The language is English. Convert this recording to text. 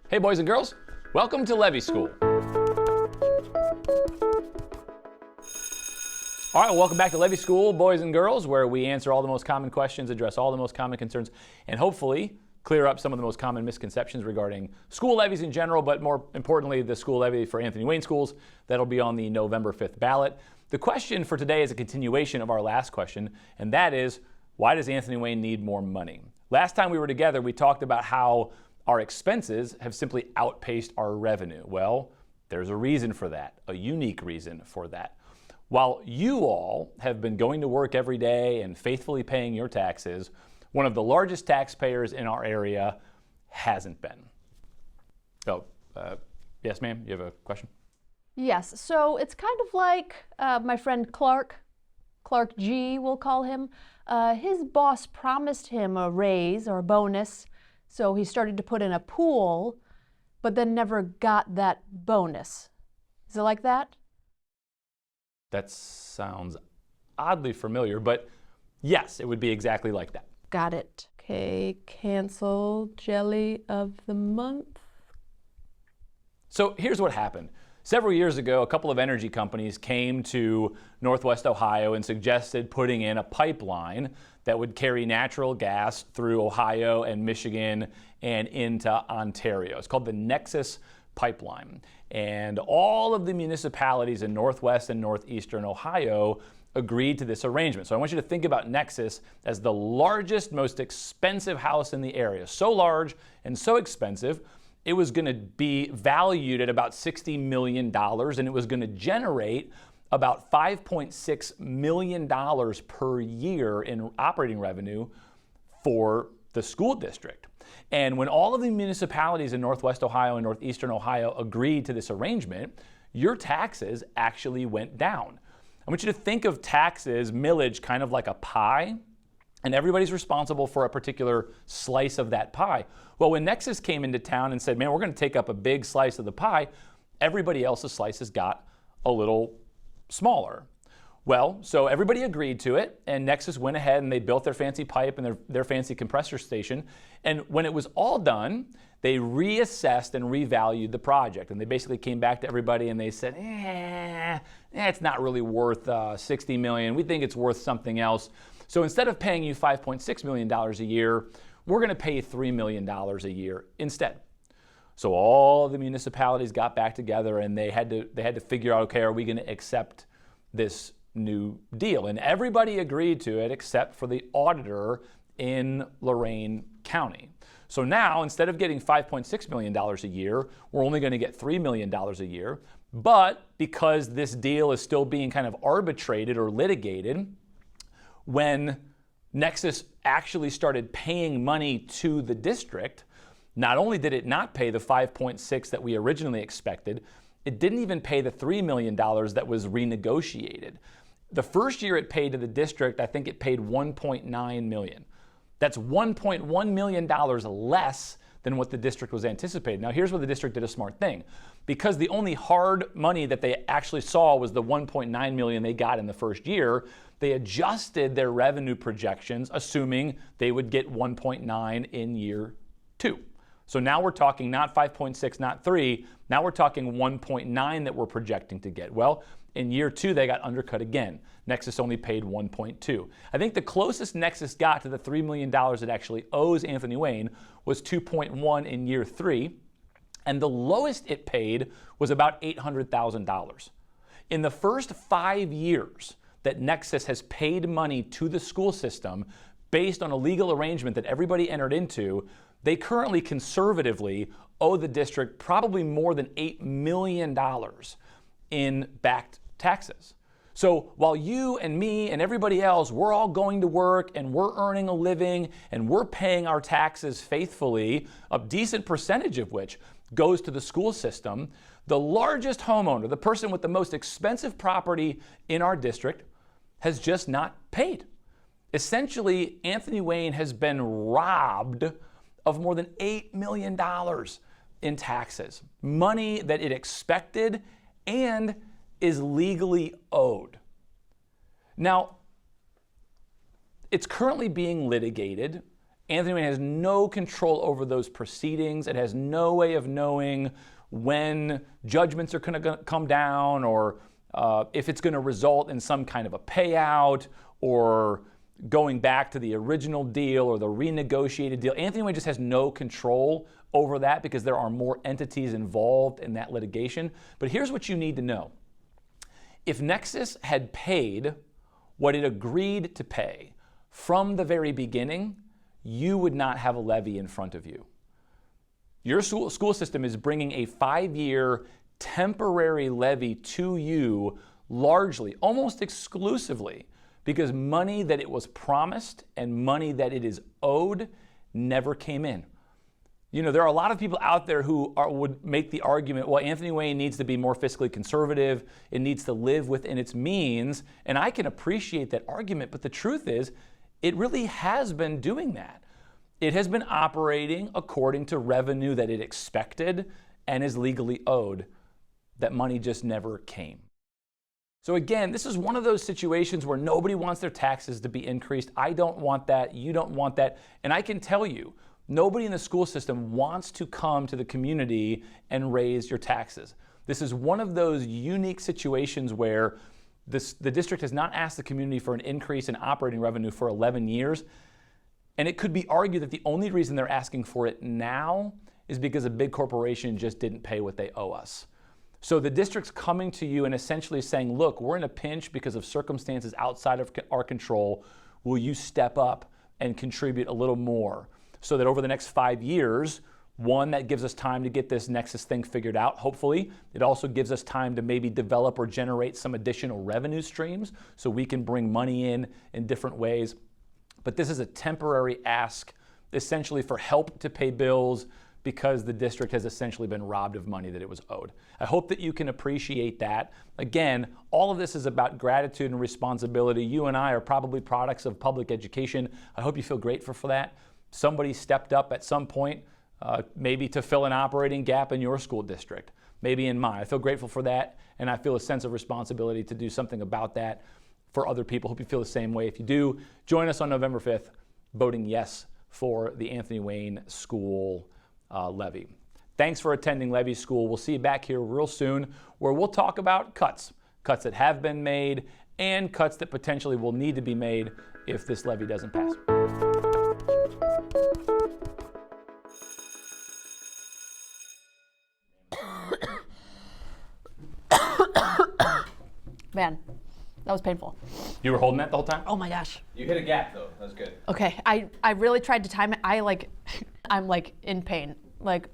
Hey boys and girls, welcome to Levy School. All right, welcome back to Levy School, boys and girls, where we answer all the most common questions, address all the most common concerns, and hopefully clear up some of the most common misconceptions regarding school levies in general, but more importantly, the school levy for Anthony Wayne schools. That'll be on the November 5th ballot. The question for today is a continuation of our last question, and that is, why does Anthony Wayne need more money? Last time we were together, we talked about how our expenses have simply outpaced our revenue. Well, there's a reason for that, a unique reason for that. While you all have been going to work every day and faithfully paying your taxes, one of the largest taxpayers in our area hasn't been. Oh, yes, ma'am, you have a question? Yes, so it's kind of like my friend Clark G, we'll call him. His boss promised him a raise or a bonus, so he started to put in a pool, but then never got that bonus. Is it like that? That sounds oddly familiar, but yes, it would be exactly like that. Got it. Okay, cancel jelly of the month. So here's what happened. Several years ago, a couple of energy companies came to Northwest Ohio and suggested putting in a pipeline that would carry natural gas through Ohio and Michigan and into Ontario. It's called the Nexus pipeline. And all of the municipalities in Northwest and Northeastern Ohio agreed to this arrangement. So I want you to think about Nexus as the largest, most expensive house in the area. So large and so expensive, it was going to be valued at about $60 million, and it was going to generate about $5.6 million per year in operating revenue for the school district. And when all of the municipalities in Northwest Ohio and Northeastern Ohio agreed to this arrangement, your taxes actually went down. I want you to think of taxes, millage, kind of like a pie, and everybody's responsible for a particular slice of that pie. Well, when Nexus came into town and said, man, we're going to take up a big slice of the pie, everybody else's slices got a little smaller. Well, so everybody agreed to it, and Nexus went ahead and they built their fancy pipe and their fancy compressor station. And when it was all done, they reassessed and revalued the project. And they basically came back to everybody and they said, it's not really worth $60 million. We think it's worth something else. So instead of paying you $5.6 million a year, we're going to pay you $3 million a year instead. So all the municipalities got back together and they had to figure out, okay, are we going to accept this new deal? And everybody agreed to it except for the auditor in Lorain County. So now, instead of getting $5.6 million a year, we're only going to get $3 million a year. But because this deal is still being kind of arbitrated or litigated, when Nexus actually started paying money to the district, not only did it not pay the 5.6 that we originally expected, it didn't even pay the $3 million that was renegotiated. The first year it paid to the district, I think it paid $1.9 million. That's $1.1 million less than what the district was anticipating. Now here's where the district did a smart thing. Because the only hard money that they actually saw was the $1.9 million they got in the first year, they adjusted their revenue projections, assuming they would get 1.9 in year 2. So now we're talking not 5.6, not 3, now we're talking 1.9 that we're projecting to get. Well, in year 2, they got undercut again. Nexus only paid 1.2. I think the closest Nexus got to the $3 million it actually owes Anthony Wayne was 2.1 in year 3, and the lowest it paid was about $800,000. In the first 5 years that Nexus has paid money to the school system based on a legal arrangement that everybody entered into, they currently conservatively owe the district probably more than $8 million in backed taxes. So while you and me and everybody else, we're all going to work and we're earning a living and we're paying our taxes faithfully, a decent percentage of which goes to the school system, the largest homeowner, the person with the most expensive property in our district, has just not paid. Essentially, Anthony Wayne has been robbed of more than $8 million in taxes, money that it expected and is legally owed. Now, it's currently being litigated Anthony Wayne has no control over those proceedings. It has no way of knowing when judgments are going to come down, or if it's going to result in some kind of a payout, or going back to the original deal or the renegotiated deal. Anthony Wayne just has no control over that because there are more entities involved in that litigation. But here's what you need to know. If Nexus had paid what it agreed to pay from the very beginning, you would not have a levy in front of you. Your school system is bringing a 5-year temporary levy to you largely, almost exclusively, because money that it was promised and money that it is owed never came in. You know, there are a lot of people out there who would make the argument, well, Anthony Wayne needs to be more fiscally conservative. It needs to live within its means. And I can appreciate that argument, but the truth is, it really has been doing that. It has been operating according to revenue that it expected and is legally owed. That money just never came. So again, this is one of those situations where nobody wants their taxes to be increased. I don't want that. You don't want that. And I can tell you, nobody in the school system wants to come to the community and raise your taxes. This is one of those unique situations where the district has not asked the community for an increase in operating revenue for 11 years. And it could be argued that the only reason they're asking for it now is because a big corporation just didn't pay what they owe us. So the district's coming to you and essentially saying, look, we're in a pinch because of circumstances outside of our control. Will you step up and contribute a little more so that over the next 5 years, one, that gives us time to get this Nexus thing figured out, hopefully. It also gives us time to maybe develop or generate some additional revenue streams so we can bring money in different ways. But this is a temporary ask, essentially for help to pay bills because the district has essentially been robbed of money that it was owed. I hope that you can appreciate that. Again, all of this is about gratitude and responsibility. You and I are probably products of public education. I hope you feel grateful for that. Somebody stepped up at some point, maybe to fill an operating gap in your school district, maybe in mine. I feel grateful for that, and I feel a sense of responsibility to do something about that for other people. Hope you feel the same way. If you do, join us on November 5th, voting yes for the Anthony Wayne School levy. Thanks for attending Levy School. We'll see you back here real soon, where we'll talk about cuts that have been made and cuts that potentially will need to be made if this levy doesn't pass. Man, that was painful. You were holding that the whole time? Oh my gosh. You hit a gap though. That was good. Okay, I really tried to time it. I'm like in pain. Like